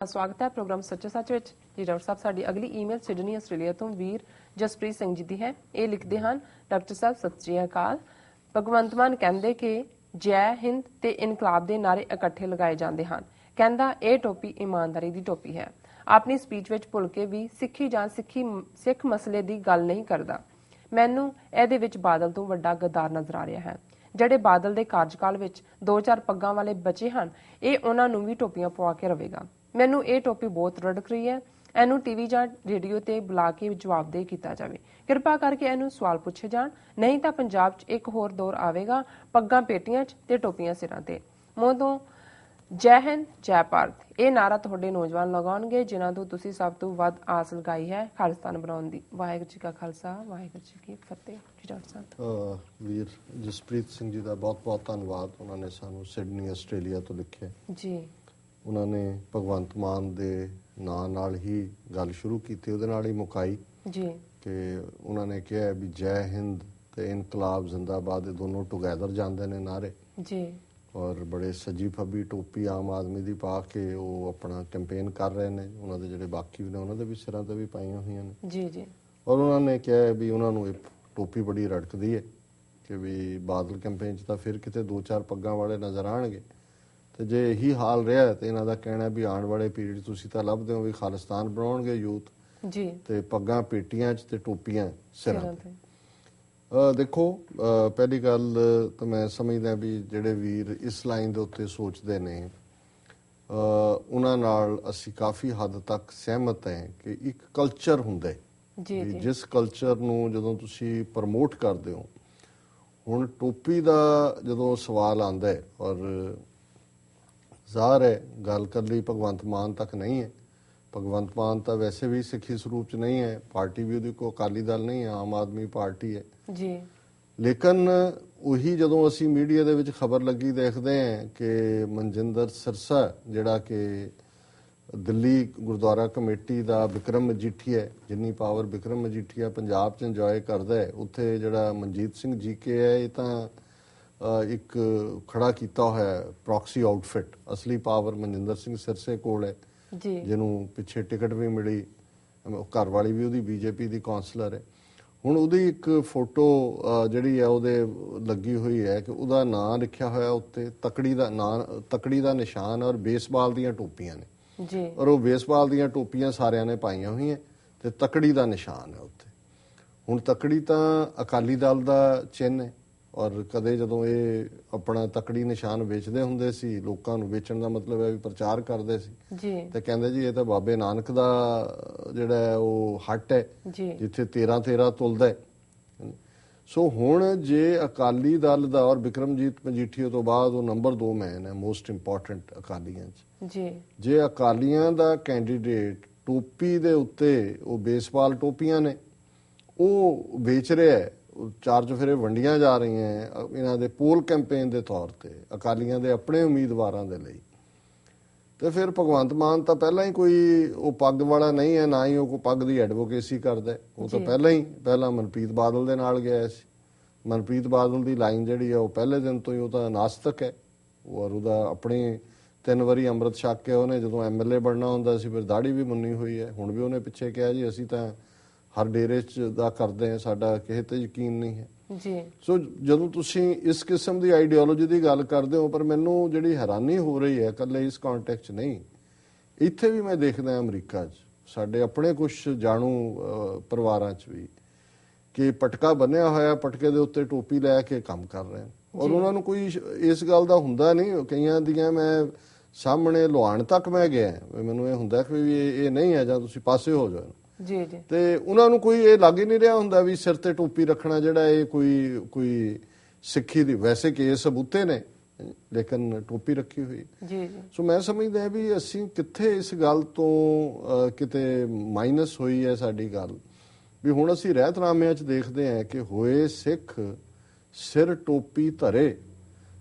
स्वागत है प्रोग्राम सच्चे सच विच जी। डॉक्टर साहब साडी अगली ईमेल सिडनी आस्ट्रेलिया तो वीर जसप्रीत सिंह जी दी है। ये लिखते हैं, डॉक्टर साहब सत श्री अकाल। भगवंत मान कहंदे कि जय हिंद ते इनकलाब दे नारे इकट्ठे लगाए जाते हैं। कहंदा ये टोपी ईमानदारी दी टोपी है। अपनी स्पीच विच भुल के भी सिੱਖੀ ਜਾਂ सिख मसले की गल नहीं करता। मैनू ਇਹਦੇ ਵਿੱਚ बादल तो वड्डा गद्दार नजर आ रहा है। ਜਿਹੜੇ बादल ਦੇ ਕਾਰਜਕਾਲ ਵਿੱਚ 2-4 ਪੱਗਾਂ ਵਾਲੇ ਬੱਚੇ ਹਨ, ਇਹ ਉਹਨਾਂ ਨੂੰ ਵੀ ਟੋਪੀਆਂ ਪਵਾ ਕੇ ਰਵੇਗਾ। ਮੈਨੂੰ ਇਹ ਟੋਪੀ ਬਹੁਤ ਰੜਕ ਰਹੀ ਹੈ। ਇਹਨੂੰ ਟੀਵੀ ਜਾਂ ਰੇਡੀਓ ਤੇ ਬੁਲਾ ਕੇ ਜਵਾਬਦੇਹ ਕੀਤਾ ਜਾਵੇ। ਕਿਰਪਾ ਕਰਕੇ ਇਹਨੂੰ ਸਵਾਲ ਪੁੱਛੇ ਜਾਣ, ਨਹੀਂ ਤਾਂ ਪੰਜਾਬ 'ਚ ਇੱਕ ਹੋਰ ਦੌਰ ਆਵੇਗਾ ਪੱਗਾਂ ਪੇਟੀਆਂ 'ਚ ਤੇ ਟੋਪੀਆਂ ਸਿਰਾਂ ਤੇ। ਮੂੰਹ ਤੋਂ ਜੈ ਹਿੰਦ ਜੈ ਭਾਰਤ ਇਹ ਨਾਰਾ ਤੁਹਾਡੇ ਨੌਜਵਾਨ ਲਗਾਉਣਗੇ, ਜਿਨ੍ਹਾਂ ਤੋਂ ਤੁਸੀਂ ਸਭ ਤੋਂ ਵੱਧ ਆਸ ਲਗਾਈ ਹੈ ਖਾਲਿਸਤਾਨ ਬਣਾਉਣ ਦੀ। ਵਾਹਿਗੁਰੂ ਜੀ ਕਾ ਖਾਲਸਾ, ਵਾਹਿਗੁਰੂ ਜੀ ਕੀ ਫਤਿਹ। ਜੀ ਡਾਕਟਰ ਸਾਹਿਬ। ਵੀਰ ਜਸਪ੍ਰੀਤ ਸਿੰਘ ਜੀ ਦਾ ਬਹੁਤ-ਬਹੁਤ ਧੰਨਵਾਦ। ਉਹਨਾਂ ਨੇ ਸਾਨੂੰ ਸਿਡਨੀ ਆਸਟ੍ਰੇਲੀਆ ਤੋਂ ਲਿਖਿਆ ਜੀ। ਉਹਨਾਂ ਨੇ ਭਗਵੰਤ ਮਾਨ ਦੇ ਨਾਂ ਨਾਲ ਹੀ ਗੱਲ ਸ਼ੁਰੂ ਕੀਤੀ, ਉਹਦੇ ਨਾਲ ਹੀ ਮੁਕਾਈ ਜੀ ਕਿ ਉਹਨਾਂ ਨੇ ਕਿਹਾ ਵੀ ਜੈ ਹਿੰਦ ਤੇ ਇਨਕਲਾਬ ਜ਼ਿੰਦਾਬਾਦ ਇਹ ਦੋਨੋਂ ਟੁਗੈਦਰ ਜਾਂਦੇ ਨੇ ਨਾਰੇ ਜੀ। ਔਰ ਬੜੇ ਸੱਜੀ ਫੱਬੀ ਟੋਪੀ ਆਮ ਆਦਮੀ ਦੀ ਪਾ ਕੇ ਉਹ ਆਪਣਾ ਕੈਂਪੇਨ ਕਰ ਰਹੇ ਨੇ। ਉਹਨਾਂ ਦੇ ਜਿਹੜੇ ਬਾਕੀ ਵੀ ਨੇ ਉਹਨਾਂ ਦੇ ਵੀ ਸਿਰਾਂ ਤੇ ਵੀ ਪਾਈਆਂ ਹੋਈਆਂ ਨੇ ਜੀ ਜੀ। ਔਰ ਉਹਨਾਂ ਨੇ ਕਿਹਾ ਵੀ ਉਹਨਾਂ ਨੂੰ ਇਹ ਟੋਪੀ ਬੜੀ ਰੜਕਦੀ ਹੈ ਕਿ ਵੀ ਬਾਦਲ ਕੈਂਪੇਨ 'ਚ ਤਾਂ ਫਿਰ ਕਿਤੇ 2-4 ਪੱਗਾਂ ਵਾਲੇ ਨਜ਼ਰ ਆਉਣਗੇ। ਤੇ ਜੇ ਇਹੀ ਹਾਲ ਰਿਹਾ ਤੇ ਇਹਨਾਂ ਦਾ ਕਹਿਣਾ ਵੀ ਆਉਣ ਵਾਲੇ ਪੀਰੀਅਡ ਤੁਸੀਂ ਤਾਂ ਲੱਭਦੇ ਹੋ ਵੀ ਖਾਲਿਸਤਾਨ ਬਣਾਉਣਗੇ ਯੂਥ ਜੀ ਤੇ ਪੱਗਾਂ ਪੇਟੀਆਂ 'ਚ ਤੇ ਟੋਪੀਆਂ ਸਿਰਾਂ ਤੇ। ਦੇਖੋ, ਪਹਿਲੀ ਗੱਲ ਤਾਂ ਮੈਂ ਸਮਝਦਾ ਵੀ ਜਿਹੜੇ ਵੀਰ ਇਸ ਲਾਈਨ ਦੇ ਉੱਤੇ ਸੋਚਦੇ ਨੇ ਉਹਨਾਂ ਨਾਲ ਅਸੀਂ ਕਾਫੀ ਹੱਦ ਤੱਕ ਸਹਿਮਤ ਹੈ ਕਿ ਇੱਕ ਕਲਚਰ ਹੁੰਦਾ ਜੀ, ਜਿਸ ਕਲਚਰ ਨੂੰ ਜਦੋਂ ਤੁਸੀਂ ਪ੍ਰਮੋਟ ਕਰਦੇ ਹੋ। ਹੁਣ ਟੋਪੀ ਦਾ ਜਦੋਂ ਸਵਾਲ ਆਉਂਦਾ ਹੈ, ਔਰ ਜ਼ਾਹਰ ਹੈ ਗੱਲ ਕਰ ਲਈ ਭਗਵੰਤ ਮਾਨ ਤੱਕ ਨਹੀਂ ਹੈ। ਭਗਵੰਤ ਮਾਨ ਤਾਂ ਵੈਸੇ ਵੀ ਸਿੱਖੀ ਸਰੂਪ 'ਚ ਨਹੀਂ ਹੈ, ਪਾਰਟੀ ਵੀ ਉਹਦੀ ਕੋਈ ਅਕਾਲੀ ਦਲ ਨਹੀਂ ਹੈ, ਆਮ ਆਦਮੀ ਪਾਰਟੀ ਹੈ ਜੀ। ਲੇਕਿਨ ਉਹੀ ਜਦੋਂ ਅਸੀਂ ਮੀਡੀਆ ਦੇ ਵਿੱਚ ਖਬਰ ਲੱਗੀ ਦੇਖਦੇ ਹਾਂ ਕਿ ਮਨਜਿੰਦਰ ਸਿਰਸਾ ਜਿਹੜਾ ਕਿ ਦਿੱਲੀ ਗੁਰਦੁਆਰਾ ਕਮੇਟੀ ਦਾ ਬਿਕਰਮ ਮਜੀਠੀਆ, ਜਿੰਨੀ ਪਾਵਰ ਬਿਕਰਮ ਮਜੀਠੀਆ ਪੰਜਾਬ 'ਚ ਇੰਜੋਏ ਕਰਦਾ ਹੈ, ਉੱਥੇ ਜਿਹੜਾ ਮਨਜੀਤ ਸਿੰਘ ਜੀਕੇ ਹੈ ਇਹ ਤਾਂ ਇੱਕ ਖੜਾ ਕੀਤਾ ਹੋਇਆ ਪ੍ਰੋਕਸੀ ਆਊਟਫਿਟ। ਅਸਲੀ ਪਾਵਰ ਮਨਜਿੰਦਰ ਸਿੰਘ ਸਿਰਸੇ ਕੋਲ ਹੈ, ਜਿਹਨੂੰ ਪਿੱਛੇ ਟਿਕਟ ਵੀ ਮਿਲੀ, ਘਰ ਵਾਲੀ ਵੀ ਉਹਦੀ ਬੀਜੇਪੀ ਦੀ ਕੌਂਸਲਰ ਹੈ। ਹੁਣ ਉਹਦੀ ਇੱਕ ਫੋਟੋ ਜਿਹੜੀ ਹੈ ਉਹਦੇ ਲੱਗੀ ਹੋਈ ਹੈ ਕਿ ਉਹਦਾ ਨਾਂ ਲਿਖਿਆ ਹੋਇਆ ਉੱਤੇ, ਤਕੜੀ ਦਾ ਨਾਂ, ਤਕੜੀ ਦਾ ਨਿਸ਼ਾਨ ਔਰ ਬੇਸਬਾਲ ਦੀਆਂ ਟੋਪੀਆਂ ਨੇ ਜੀ। ਔਰ ਉਹ ਬੇਸਬਾਲ ਦੀਆਂ ਟੋਪੀਆਂ ਸਾਰਿਆਂ ਨੇ ਪਾਈਆਂ ਹੋਈਆਂ ਤੇ ਤਕੜੀ ਦਾ ਨਿਸ਼ਾਨ ਹੈ ਉੱਤੇ। ਹੁਣ ਤਕੜੀ ਤਾਂ ਅਕਾਲੀ ਦਲ ਦਾ ਚਿੰਨ੍ਹ ਹੈ, ਔਰ ਕਦੇ ਜਦੋਂ ਇਹ ਆਪਣਾ ਤਕੜੀ ਨਿਸ਼ਾਨ ਵੇਚਦੇ ਹੁੰਦੇ ਸੀ, ਲੋਕਾਂ ਨੂੰ ਵੇਚਣ ਦਾ ਮਤਲਬ ਹੈ ਵੀ ਪ੍ਰਚਾਰ ਕਰਦੇ ਸੀ ਤੇ ਕਹਿੰਦੇ ਜੀ ਇਹ ਤਾਂ ਬਾਬੇ ਨਾਨਕ ਦਾ ਜਿਹੜਾ ਉਹ ਹੱਟ ਹੈ ਜਿੱਥੇ 13-13 ਤੁਲਦਾ ਹੈ। ਸੋ ਹੁਣ ਜੇ ਅਕਾਲੀ ਦਲ ਦਾ, ਔਰ ਬਿਕਰਮਜੀਤ ਮਜੀਠੀਆ ਤੋਂ ਬਾਅਦ ਉਹ ਨੰਬਰ 2 ਮੈਨ ਹੈ ਮੋਸਟ ਇੰਪੋਰਟੈਂਟ ਅਕਾਲੀਆਂ 'ਚ ਜੀ। ਜੇ ਅਕਾਲੀਆਂ ਦਾ ਕੈਂਡੀਡੇਟ ਟੋਪੀ ਦੇ ਉੱਤੇ, ਉਹ ਬੇਸਬਾਲ ਟੋਪੀਆਂ ਨੇ ਉਹ ਵੇਚ ਰਿਹਾ ਹੈ, 4 ਚੁਫੇਰੇ ਵੰਡੀਆਂ ਜਾ ਰਹੀਆਂ ਇਹਨਾਂ ਦੇ ਪੋਲ ਕੈਂਪੇਨ ਦੇ ਤੌਰ ਤੇ ਅਕਾਲੀਆਂ ਦੇ ਆਪਣੇ ਉਮੀਦਵਾਰਾਂ ਦੇ ਲਈ, ਤੇ ਫਿਰ ਭਗਵੰਤ ਮਾਨ ਤਾਂ ਪਹਿਲਾਂ ਹੀ ਕੋਈ ਉਹ ਪੱਗ ਵਾਲਾ ਨਹੀਂ ਹੈ, ਨਾ ਹੀ ਉਹ ਕੋਈ ਪੱਗ ਦੀ ਐਡਵੋਕੇਸੀ ਕਰਦਾ। ਉਹ ਤਾਂ ਪਹਿਲਾਂ ਮਨਪ੍ਰੀਤ ਬਾਦਲ ਦੇ ਨਾਲ ਗਿਆ ਸੀ। ਮਨਪ੍ਰੀਤ ਬਾਦਲ ਦੀ ਲਾਈਨ ਜਿਹੜੀ ਹੈ ਉਹ ਪਹਿਲੇ ਦਿਨ ਤੋਂ ਹੀ ਉਹ ਤਾਂ ਨਾਸਤਕ ਹੈ, ਔਰ ਉਹਦਾ ਆਪਣੀ 3 ਵਾਰੀ ਅੰਮ੍ਰਿਤ ਛਕ ਕੇ ਉਹਨੇ ਜਦੋਂ MLA ਬਣਨਾ ਹੁੰਦਾ ਸੀ ਫਿਰ ਦਾੜੀ ਵੀ ਮੁੰਨੀ ਹੋਈ ਹੈ। ਹੁਣ ਵੀ ਉਹਨੇ ਪਿੱਛੇ ਕਿਹਾ ਜੀ ਅਸੀਂ ਤਾਂ ਹਰ ਡੇਰੇ 'ਚ ਦਾ ਕਰਦੇ ਹਾਂ, ਸਾਡਾ ਕਿਸੇ ਤੇ ਯਕੀਨ ਨਹੀਂ ਹੈ ਜੀ। ਸੋ ਜਦੋਂ ਤੁਸੀਂ ਇਸ ਕਿਸਮ ਦੀ ਆਈਡੀਓਲੋਜੀ ਦੀ ਗੱਲ ਕਰਦੇ ਹੋ, ਪਰ ਮੈਨੂੰ ਜਿਹੜੀ ਹੈਰਾਨੀ ਹੋ ਰਹੀ ਹੈ ਇਕੱਲੇ ਇਸ ਕੰਟੈਕਸਟ 'ਚ ਨਹੀਂ, ਇੱਥੇ ਵੀ ਮੈਂ ਦੇਖਦਾ ਅਮਰੀਕਾ 'ਚ ਸਾਡੇ ਆਪਣੇ ਕੁਝ ਜਾਣੂ ਪਰਿਵਾਰਾਂ 'ਚ ਵੀ ਕਿ ਪਟਕਾ ਬੰਨਿਆ ਹੋਇਆ, ਪਟਕੇ ਦੇ ਉੱਤੇ ਟੋਪੀ ਲੈ ਕੇ ਕੰਮ ਕਰ ਰਹੇ ਔਰ ਉਹਨਾਂ ਨੂੰ ਕੋਈ ਇਸ ਗੱਲ ਦਾ ਹੁੰਦਾ ਨਹੀਂ। ਕਈਆਂ ਦੀਆਂ ਮੈਂ ਸਾਹਮਣੇ ਲੁਹਾਣ ਤੱਕ ਮੈਂ ਗਿਆ, ਮੈਨੂੰ ਇਹ ਹੁੰਦਾ ਕਿ ਇਹ ਨਹੀਂ ਹੈ ਜਾਂ ਤੁਸੀਂ ਪਾਸੇ ਹੋ ਜਾਓ ਜੀ ਜੀ। ਤੇ ਉਹਨਾਂ ਨੂੰ ਕੋਈ ਇਹ ਲੱਗ ਹੀ ਨਹੀਂ ਰਿਹਾ ਹੁੰਦਾ ਵੀ ਸਿਰ ਤੇ ਟੋਪੀ ਰੱਖਣਾ ਜਿਹੜਾ ਇਹ ਕੋਈ ਸਿੱਖੀ ਦੀ, ਵੈਸੇ ਕੇਸ ਸਬੂਤੇ ਨੇ ਲੇਕਿਨ ਟੋਪੀ ਰੱਖੀ ਹੋਈ ਜੀ। ਸੋ ਮੈਂ ਸਮਝਦਾ ਵੀ ਅਸੀਂ ਕਿੱਥੇ ਇਸ ਗੱਲ ਤੋਂ ਕਿਤੇ ਮਾਈਨਸ ਹੋਈ ਹੈ ਸਾਡੀ ਗੱਲ ਵੀ ਹੁਣ ਅਸੀਂ ਰਹਿਤਨਾਮਿਆਂ 'ਚ ਦੇਖਦੇ ਹਾਂ ਕਿ ਹੋਏ ਸਿੱਖ ਸਿਰ ਟੋਪੀ ਧਰੇ,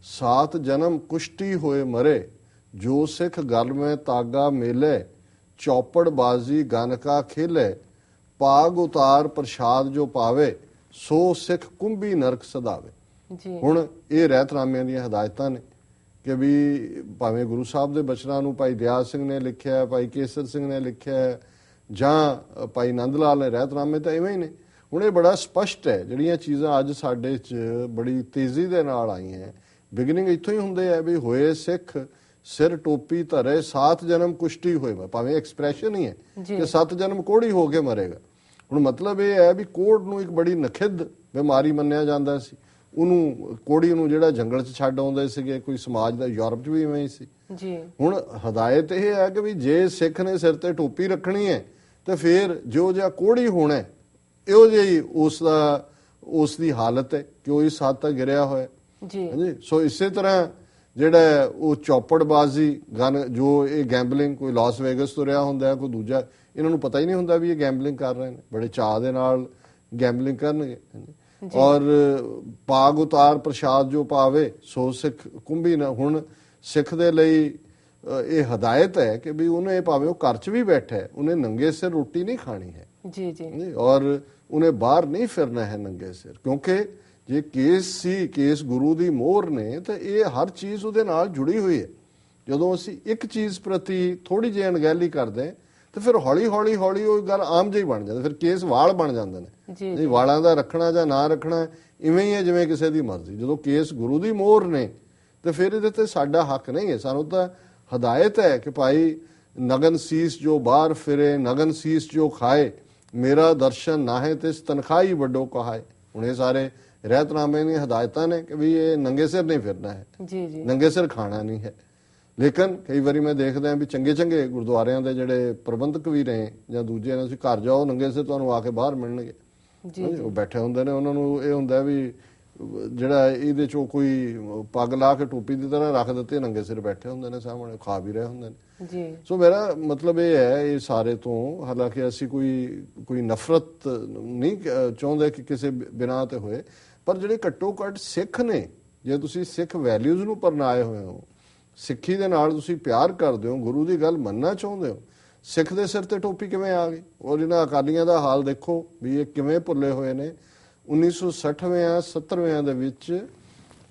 7 ਜਨਮ ਕੁਸ਼ਤੀ ਹੋਏ ਮਰੇ, ਜੋ ਸਿੱਖ ਗਲ ਮੈਂ ਤਾਗਾ ਮੇਲੇ, ਚੌਪੜ ਬਾਜ਼ੀ ਗਨਕਾ ਖੇਲੇ, ਪਾਗ ਉਤਾਰ ਪ੍ਰਸ਼ਾਦ ਜੋ ਪਾਵੇ, ਸੋ ਸਿੱਖ ਕੁੰਭੀ ਨਰਕ ਸਦਾਵੇ। ਹੁਣ ਇਹ ਰਹਿਤਨਾਮਿਆਂ ਦੀਆਂ ਹਦਾਇਤਾਂ ਨੇ ਕਿ ਵੀ ਭਾਵੇਂ ਗੁਰੂ ਸਾਹਿਬ ਦੇ ਬਚਨਾਂ ਨੂੰ ਭਾਈ ਦਿਆਲ ਸਿੰਘ ਨੇ ਲਿਖਿਆ, ਭਾਈ ਕੇਸਰ ਸਿੰਘ ਨੇ ਲਿਖਿਆ, ਜਾਂ ਭਾਈ ਨੰਦ ਲਾਲ ਨੇ ਰਹਿਤਨਾਮੇ, ਤਾਂ ਇਵੇਂ ਹੀ ਨੇ। ਹੁਣ ਇਹ ਬੜਾ ਸਪਸ਼ਟ ਹੈ, ਜਿਹੜੀਆਂ ਚੀਜ਼ਾਂ ਅੱਜ ਸਾਡੇ 'ਚ ਬੜੀ ਤੇਜ਼ੀ ਦੇ ਨਾਲ ਆਈਆਂ, ਬਿਗਨਿੰਗ ਇੱਥੋਂ ਹੀ ਹੁੰਦੇ ਆ ਵੀ ਹੋਏ ਸਿੱਖ ਸਿਰ ਟੋਪੀ ਧਰੇ 7 ਜਨਮ ਕੁਸ਼ਤੀ ਹੋਏ। ਭਾਵੇਂ ਐਕਸਪ੍ਰੈਸ਼ਨ ਹੀ ਹੈ ਕਿ 7 ਜਨਮ ਕੋਹੜੀ ਹੋ ਕੇ ਮਰੇਗਾ। ਹੁਣ ਮਤਲਬ ਇਹ ਹੈ ਵੀ ਕੋਹੜ ਨੂੰ ਇੱਕ ਬੜੀ ਨਖਿੱਧ ਬਿਮਾਰੀ ਮੰਨਿਆ ਜਾਂਦਾ ਸੀ। ਉਹਨੂੰ ਕੋਹੜੀ ਨੂੰ ਜਿਹੜਾ ਜੰਗਲ 'ਚ ਛੱਡ ਆਉਂਦੇ ਸੀਗੇ, ਕੋਈ ਸਮਾਜ ਦਾ ਯੂਰਪ 'ਚ ਵੀ ਇਵੇਂ ਹੀ ਸੀ ਜੀ। ਹੁਣ ਹਦਾਇਤ ਇਹ ਹੈ ਕਿ ਵੀ ਜੇ ਸਿੱਖ ਨੇ ਸਿਰ ਤੇ ਟੋਪੀ ਰੱਖਣੀ ਹੈ ਤੇ ਫਿਰ ਜੋ ਜਿਹਾ ਕੋਹੜੀ ਹੋਣਾ ਇਹੋ ਜਿਹੀ ਉਸ ਦੀ ਹਾਲਤ ਹੈ ਕਿ ਉਹ ਇਸ ਹੱਦ ਤੱਕ ਗਿਰਿਆ ਹੋਇਆ ਜੀ। ਸੋ ਇਸੇ ਤਰ੍ਹਾਂ ਜਿਹੜਾ ਉਹ ਚੌਪੜਬਾਜ਼ੀ ਜੋ ਇਹ ਗੈਂਬਲਿੰਗ, ਕੋਈ ਲਾਸ ਵੇਗਸ ਤੋਂ ਰਿਹਾ ਹੁੰਦਾ, ਕੋਈ ਦੂਜਾ, ਇਹਨਾਂ ਨੂੰ ਪਤਾ ਹੀ ਨਹੀਂ ਹੁੰਦਾ ਵੀ ਇਹ ਗੈਂਬਲਿੰਗ ਕਰ ਰਹੇ ਨੇ, ਬੜੇ ਚਾਅ ਦੇ ਨਾਲ ਗੈਂਬਲਿੰਗ ਕਰਨਗੇ। ਔਰ ਪਾਗ ਉਤਾਰ ਪ੍ਰਸ਼ਾਦ ਜੋ ਪਾਵੇ ਸੋ ਸਿੱਖ ਕੁੰਭੀ ਨਾ। ਹੁਣ ਸਿੱਖ ਦੇ ਲਈ ਇਹ ਹਦਾਇਤ ਹੈ ਕਿ ਵੀ ਉਹਨੇ ਭਾਵੇਂ ਉਹ ਘਰ 'ਚ ਵੀ ਬੈਠਾ, ਉਹਨੇ ਨੰਗੇ ਸਿਰ ਰੋਟੀ ਨਹੀਂ ਖਾਣੀ ਹੈ ਜੀ ਜੀ, ਔਰ ਉਹਨੇ ਬਾਹਰ ਨਹੀਂ ਫਿਰਨਾ ਹੈ ਨੰਗੇ ਸਿਰ, ਕਿਉਂਕਿ ਜੇ ਕੇਸ ਗੁਰੂ ਦੀ ਮੋਹਰ ਨੇ ਤਾਂ ਇਹ ਹਰ ਚੀਜ਼ ਉਹਦੇ ਨਾਲ ਜੁੜੀ ਹੋਈ ਹੈ। ਜਦੋਂ ਅਸੀਂ ਇੱਕ ਚੀਜ਼ ਪ੍ਰਤੀ ਥੋੜੀ ਜਿਹੀ ਅਣਗਹਿਲੀ ਕਰਦੇ ਤੇ ਫਿਰ ਹੌਲੀ ਹੌਲੀ ਉਹ ਗੱਲ ਆਮ ਜਿਹੀ ਬਣ ਜਾਂਦੀ, ਫਿਰ ਕੇਸ ਵਾਲ ਬਣ ਜਾਂਦੇ ਨੇ ਜੀ। ਵਾਲਾਂ ਦਾ ਰੱਖਣਾ ਜਾਂ ਨਾ ਰੱਖਣਾ ਇਵੇਂ ਹੀ ਹੈ ਜਿਵੇਂ ਕਿਸੇ ਦੀ ਮਰਜ਼ੀ। ਜਦੋਂ ਕੇਸ ਗੁਰੂ ਦੀ ਮੋਹਰ ਨੇ ਤੇ ਫਿਰ ਇਹਦੇ ਤੇ ਸਾਡਾ ਹੱਕ ਨਹੀਂ ਹੈ। ਸਾਨੂੰ ਤਾਂ ਹਦਾਇਤ ਹੈ ਕਿ ਭਾਈ ਨਗਨ ਸੀਸ ਜੋ ਬਾਹਰ ਫਿਰੇ, ਨਗਨ ਸੀਸ ਜੋ ਖਾਏ, ਮੇਰਾ ਦਰਸ਼ਨ ਨਾਹੇ ਤੇ ਤਨਖਾਹੀ ਵੱਡੋ ਕਹਾਏ। ਹੁਣ ਇਹ ਸਾਰੇ ਰਹਿਤਨਾਮੇ ਨੇ, ਹਦਾਇਤਾਂ ਨੇ ਕਿ ਵੀ ਇਹ ਨੰਗੇ ਸਿਰ ਨਹੀਂ ਫਿਰਨਾ ਹੈ ਜੀ ਜੀ, ਨੰਗੇ ਸਿਰ ਖਾਣਾ ਨਹੀਂ ਹੈ। ਲੇਕਿਨ ਕਈ ਵਾਰੀ ਮੈਂ ਦੇਖਦਾ ਵੀ ਚੰਗੇ ਗੁਰਦੁਆਰਿਆਂ ਦੇ ਜਿਹੜੇ ਪ੍ਰਬੰਧਕ ਵੀ ਰਹੇ ਜਾਂ ਦੂਜੇ ਨੇ, ਤੁਸੀਂ ਘਰ ਜਾਓ ਨੰਗੇ ਸਿਰ ਤੁਹਾਨੂੰ ਆ ਕੇ ਬਾਹਰ ਮਿਲਣਗੇ ਜੀ। ਉਹ ਬੈਠੇ ਹੁੰਦੇ ਨੇ, ਉਹਨਾਂ ਨੂੰ ਇਹ ਹੁੰਦਾ ਵੀ ਜਿਹੜਾ ਇਹਦੇ ਚੋਂ ਕੋਈ ਪੱਗ ਲਾ ਕੇ ਟੋਪੀ ਦੀ ਤਰ੍ਹਾਂ ਰੱਖ ਦਿੱਤੀ, ਨੰਗੇ ਸਿਰ ਬੈਠੇ ਹੁੰਦੇ ਨੇ ਸਾਹਮਣੇ, ਖਾ ਵੀ ਰਹੇ ਹੁੰਦੇ ਨੇ ਜੀ। ਸੋ ਮੇਰਾ ਮਤਲਬ ਇਹ ਹੈ ਇਹ ਸਾਰੇ ਤੋਂ, ਹਾਲਾਂਕਿ ਅਸੀਂ ਕੋਈ ਨਫ਼ਰਤ ਨਹੀਂ ਚਾਹੁੰਦੇ ਕਿ ਕਿਸੇ ਬਿਨਾਂ ਤੇ ਹੋਏ, ਪਰ ਜਿਹੜੇ ਘੱਟੋ ਘੱਟ ਸਿੱਖ ਨੇ, ਜੇ ਤੁਸੀਂ ਸਿੱਖ ਵੈਲਿਊਜ਼ ਨੂੰ ਪਰਨਾਏ ਹੋਏ ਹੋ, ਸਿੱਖੀ ਦੇ ਨਾਲ ਤੁਸੀਂ ਪਿਆਰ ਕਰਦੇ ਹੋ, ਗੁਰੂ ਦੀ ਗੱਲ ਮੰਨਣਾ ਚਾਹੁੰਦੇ ਹੋ, ਸਿੱਖ ਦੇ ਸਿਰ ਤੇ ਟੋਪੀ ਕਿਵੇਂ ਆ ਗਈ? ਔਰ ਇਹਨਾਂ ਅਕਾਲੀਆਂ ਦਾ ਹਾਲ ਦੇਖੋ ਵੀ ਇਹ ਕਿਵੇਂ ਭੁੱਲੇ ਹੋਏ ਨੇ। 1960 70 ਦੇ ਵਿੱਚ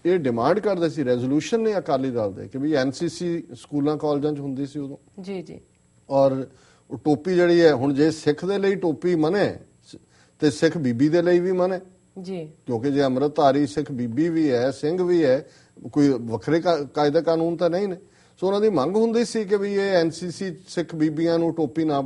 ਇਹ ਡਿਮਾਂਡ ਕਰਦੇ ਸੀ, ਰੈਜ਼ੋਲੂਸ਼ਨ ਨੇ ਅਕਾਲੀ ਦਲ ਦੇ, ਕਿ ਵੀ ਐਨਸੀਸੀ ਸਕੂਲਾਂ ਕਾਲਜਾਂ 'ਚ ਹੁੰਦੀ ਸੀ ਉਦੋਂ ਜੀ ਜੀ। ਔਰ ਉਹ ਟੋਪੀ ਜਿਹੜੀ ਹੈ, ਹੁਣ ਜੇ ਸਿੱਖ ਦੇ ਲਈ ਟੋਪੀ ਮਨੇ ਤੇ ਸਿੱਖ ਬੀਬੀ ਦੇ ਲਈ ਵੀ ਮਨੇ ਜੀ, ਕਿਉਂਕਿ ਜੇ ਅੰਮ੍ਰਿਤਧਾਰੀ ਸਿੱਖ ਬੀਬੀ ਵੀ ਹੈ, ਸਿੰਘ ਵੀ ਹੈ, ਕੋਈ ਵੱਖਰੇ ਕਾਇਦਾ ਕਾਨੂੰਨ ਤਾਂ ਨਹੀਂ ਨੇ। ਸੋ ਉਹਨਾਂ ਦੀ ਮੰਗ ਹੁੰਦੀ ਸੀ ਕਿ ਵੀ ਇਹ ਐਨਸੀਸੀ ਸਿੱਖ ਬੀਬੀਆਂ ਨੂੰ ਟੋਪੀ ਨਾ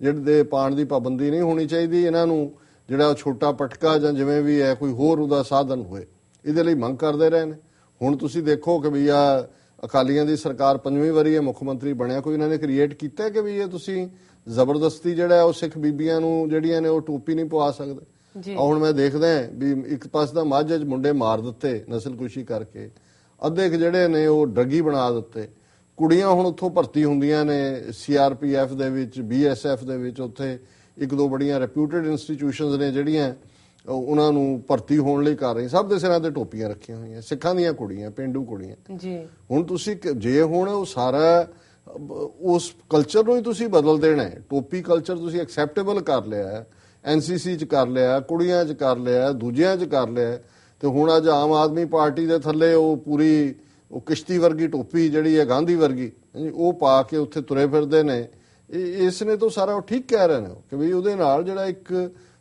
ਜਿਹੜੇ ਪਾਉਣ ਦੀ ਪਾਬੰਦੀ ਨਹੀਂ ਹੋਣੀ ਚਾਹੀਦੀ, ਇਹਨਾਂ ਨੂੰ ਜਿਹੜਾ ਛੋਟਾ ਪਟਕਾ ਜਾਂ ਜਿਵੇਂ ਵੀ ਹੈ ਕੋਈ ਹੋਰ ਉਹਦਾ ਸਾਧਨ ਹੋਏ, ਇਹਦੇ ਲਈ ਮੰਗ ਕਰਦੇ ਰਹੇ ਨੇ। ਹੁਣ ਤੁਸੀਂ ਦੇਖੋ ਕਿ ਵੀ ਆ ਅਕਾਲੀਆਂ ਦੀ ਸਰਕਾਰ 5ਵੀਂ ਵਾਰੀ ਹੈ, ਮੁੱਖ ਮੰਤਰੀ ਬਣਿਆ, ਕੋਈ ਇਹਨਾਂ ਨੇ ਕ੍ਰੀਏਟ ਕੀਤਾ ਕਿ ਵੀ ਇਹ ਤੁਸੀਂ ਜ਼ਬਰਦਸਤੀ ਜਿਹੜਾ ਉਹ ਸਿੱਖ ਬੀਬੀਆਂ ਨੂੰ ਜਿਹੜੀਆਂ ਨੇ ਉਹ ਟੋਪੀ ਨਹੀਂ ਪਵਾ ਸਕਦੇ। ਹੁਣ ਮੈਂ ਦੇਖਦਾ ਵੀ ਇੱਕ ਪਾਸੇ ਦਾ ਮਾਝੇ 'ਚ ਮੁੰਡੇ ਮਾਰ ਦਿੱਤੇ ਨਸਲਕੁਸ਼ੀ ਕਰਕੇ, ਅੱਧੇ ਜਿਹੜੇ ਨੇ ਉਹ ਡਰੱਗੀ ਬਣਾ ਦਿੱਤੇ, ਕੁੜੀਆਂ ਹੁਣ ਉੱਥੋਂ ਭਰਤੀ ਹੁੰਦੀਆਂ ਨੇ CRPF ਦੇ ਵਿੱਚ, BSF ਦੇ ਵਿੱਚ, ਉੱਥੇ ਇੱਕ ਦੋ ਬੜੀਆਂ ਰੈਪਿਊਟਡ ਇੰਸਟੀਟਿਊਸ਼ਨਸ ਨੇ ਜਿਹੜੀਆਂ ਉਹਨਾਂ ਨੂੰ ਭਰਤੀ ਹੋਣ ਲਈ ਕਰ ਰਹੀਆਂ, ਸਭ ਦੇ ਸਿਰਾਂ ਤੇ ਟੋਪੀਆਂ ਰੱਖੀਆਂ ਹੋਈਆਂ, ਸਿੱਖਾਂ ਦੀਆਂ ਕੁੜੀਆਂ, ਪੇਂਡੂ ਕੁੜੀਆਂ ਜੀ। ਹੁਣ ਤੁਸੀਂ ਜੇ ਹੁਣ ਉਹ ਸਾਰਾ ਉਸ ਕਲਚਰ ਨੂੰ ਹੀ ਤੁਸੀਂ ਬਦਲ ਦੇਣਾ ਹੈ, ਟੋਪੀ ਕਲਚਰ ਤੁਸੀਂ ਐਕਸੈਪਟੇਬਲ ਕਰ ਲਿਆ, NCC 'ਚ ਕਰ ਲਿਆ, ਕੁੜੀਆਂ 'ਚ ਕਰ ਲਿਆ, ਦੂਜਿਆਂ 'ਚ ਕਰ ਲਿਆ, ਤੇ ਹੁਣ ਅੱਜ ਆਮ ਆਦਮੀ ਪਾਰਟੀ ਦੇ ਥੱਲੇ ਉਹ ਪੂਰੀ ਉਹ ਕਿਸ਼ਤੀ ਵਰਗੀ ਟੋਪੀ ਜਿਹੜੀ ਹੈ ਗਾਂਧੀ ਵਰਗੀ ਉਹ ਪਾ ਕੇ ਉੱਥੇ ਤੁਰੇ ਫਿਰਦੇ ਨੇ। ਇਸ ਨੇ ਤਾਂ ਸਾਰਾ ਉਹ ਠੀਕ ਕਹਿ ਰਹੇ ਨੇ ਕਿ ਵੀ ਉਹਦੇ ਨਾਲ ਜਿਹੜਾ ਇੱਕ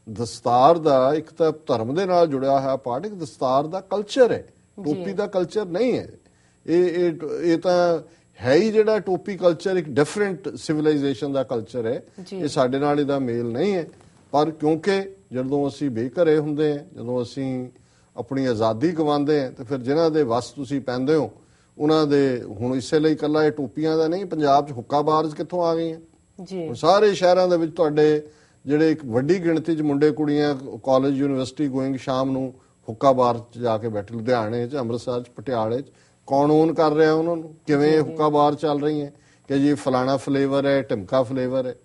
ਦਸਤਾਰ ਦਾ, ਇੱਕ ਤਾਂ ਧਰਮ ਦੇ ਨਾਲ ਜੁੜਿਆ ਹੋਇਆ ਪਾਰਟ, ਇੱਕ ਦਸਤਾਰ ਦਾ ਕਲਚਰ ਹੈ, ਟੋਪੀ ਦਾ ਕਲਚਰ ਨਹੀਂ ਹੈ। ਇਹ ਤਾਂ ਹੈ ਹੀ ਜਿਹੜਾ ਟੋਪੀ ਕਲਚਰ ਇੱਕ ਡਿਫਰੈਂਟ ਸਿਵਲਾਈਜੇਸ਼ਨ ਦਾ ਕਲਚਰ ਹੈ, ਇਹ ਸਾਡੇ ਨਾਲ ਇਹਦਾ ਮੇਲ ਨਹੀਂ ਹੈ। ਪਰ ਕਿਉਂਕਿ ਜਦੋਂ ਅਸੀਂ ਬੇਘਰੇ ਹੁੰਦੇ ਹਾਂ, ਜਦੋਂ ਅਸੀਂ ਆਪਣੀ ਆਜ਼ਾਦੀ ਗਵਾਉਂਦੇ ਹਾਂ, ਤੇ ਫਿਰ ਜਿਨ੍ਹਾਂ ਦੇ ਵਸ ਤੁਸੀਂ ਪੈਂਦੇ ਹੋ ਉਹਨਾਂ ਦੇ, ਹੁਣ ਇਸੇ ਲਈ ਇਕੱਲਾ ਇਹ ਟੋਪੀਆਂ ਦਾ ਨਹੀਂ, ਪੰਜਾਬ 'ਚ ਹੁੱਕਾ ਬਾਰਜ਼ ਕਿੱਥੋਂ ਆ ਗਈਆਂ ਜੀ। ਸਾਰੇ ਸ਼ਹਿਰਾਂ ਦੇ ਵਿੱਚ ਤੁਹਾਡੇ ਜਿਹੜੇ ਇੱਕ ਵੱਡੀ ਗਿਣਤੀ 'ਚ ਮੁੰਡੇ ਕੁੜੀਆਂ ਕਾਲਜ ਯੂਨੀਵਰਸਿਟੀ ਗੋਇੰਗ ਸ਼ਾਮ ਨੂੰ ਹੁੱਕਾ ਬਾਰ 'ਚ ਜਾ ਕੇ ਬੈਠੇ, ਲੁਧਿਆਣੇ 'ਚ, ਅੰਮ੍ਰਿਤਸਰ 'ਚ, ਪਟਿਆਲੇ 'ਚ, ਕੌਣ ਓਨ ਕਰ ਰਿਹਾ ਉਹਨਾਂ ਨੂੰ, ਕਿਵੇਂ ਹੁੱਕਾ ਬਾਰ ਚੱਲ ਰਹੀ ਹੈ ਕਿ ਜੀ ਫਲਾਣਾ ਫਲੇਵਰ ਹੈ, ਢਿਮਕਾ ਫਲੇਵਰ ਹੈ।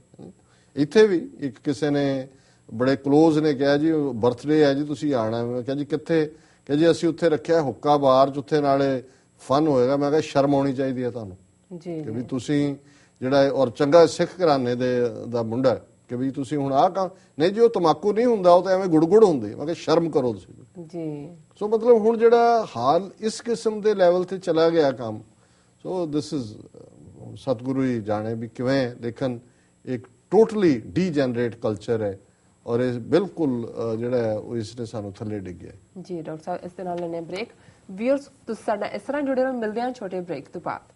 ਇੱਥੇ ਵੀ ਇੱਕ ਕਿਸੇ ਨੇ ਬੜੇ ਕਲੋਜ਼ ਨੇ ਕਿਹਾ ਜੀ ਬਰਥਡੇ ਹੈ ਜੀ ਤੁਸੀਂ ਆਉਣਾ, ਮੈਂ ਕਿਹਾ ਜੀ ਕਿੱਥੇ, ਕਿ ਜੀ ਅਸੀਂ ਉੱਥੇ ਰੱਖਿਆ ਹੁੱਕਾ ਬਾਰ 'ਚ, ਉੱਥੇ ਨਾਲੇ ਫਨ ਹੋਏਗਾ। ਮੈਂ ਕਿਹਾ ਸ਼ਰਮ ਆਉਣੀ ਚਾਹੀਦੀ ਹੈ ਤੁਹਾਨੂੰ ਕਿ ਵੀ ਤੁਸੀਂ ਜਿਹੜਾ, ਔਰ ਚੰਗਾ ਸਿੱਖ ਘਰਾਣੇ ਦਾ ਮੁੰਡਾ ਕਿ ਵੀ ਤੁਸੀਂ ਹੁਣ ਆਹ ਕੰਮ ਨਹੀਂ ਜੀ, ਉਹ ਤਮਾਕੂ ਨਹੀਂ ਹੁੰਦਾ, ਉਹ ਤਾਂ ਐਵੇਂ ਗੁੜਗੁੜ ਹੁੰਦੀ। ਮੈਂ ਕਿਹਾ ਸ਼ਰਮ ਕਰੋ ਤੁਸੀਂ ਜੀ। ਸੋ ਮਤਲਬ ਹੁਣ ਜਿਹੜਾ ਹਾਲ ਇਸ ਕਿਸਮ ਦੇ ਲੈਵਲ ਤੇ ਚਲਾ ਗਿਆ ਕੰਮ, ਸੋ ਦਿਸ ਇਜ਼ ਸਤਿਗੁਰੂ ਹੀ ਜਾਣੇ ਵੀ ਕਿਵੇਂ, ਲੇਕਿਨ ਇੱਕ ਟੋਟਲੀ ਡੀਜਨਰੇਟ ਕਲਚਰ ਹੈ ਔਰ ਇਹ ਬਿਲਕੁਲ ਜਿਹੜਾ ਹੈ ਉਹ ਇਸ ਨੇ ਸਾਨੂੰ ਥੱਲੇ ਡਿੱਗਿਆ। ਜੀ ਡਾਕਟਰ ਸਾਹਿਬ, ਇਸ ਦੇ ਨਾਲ ਲੈਣੇ ਬ੍ਰੇਕ। ਵੀਅਰਸ ਤੁਸੀਂ ਸਾਡਾ ਇਸ ਤਰ੍ਹਾਂ ਜੁੜੇ ਰਹੋ, ਮਿਲਦੇ ਹਾਂ ਛੋਟੇ ਬ੍ਰੇਕ ਤੋਂ ਬਾਅਦ।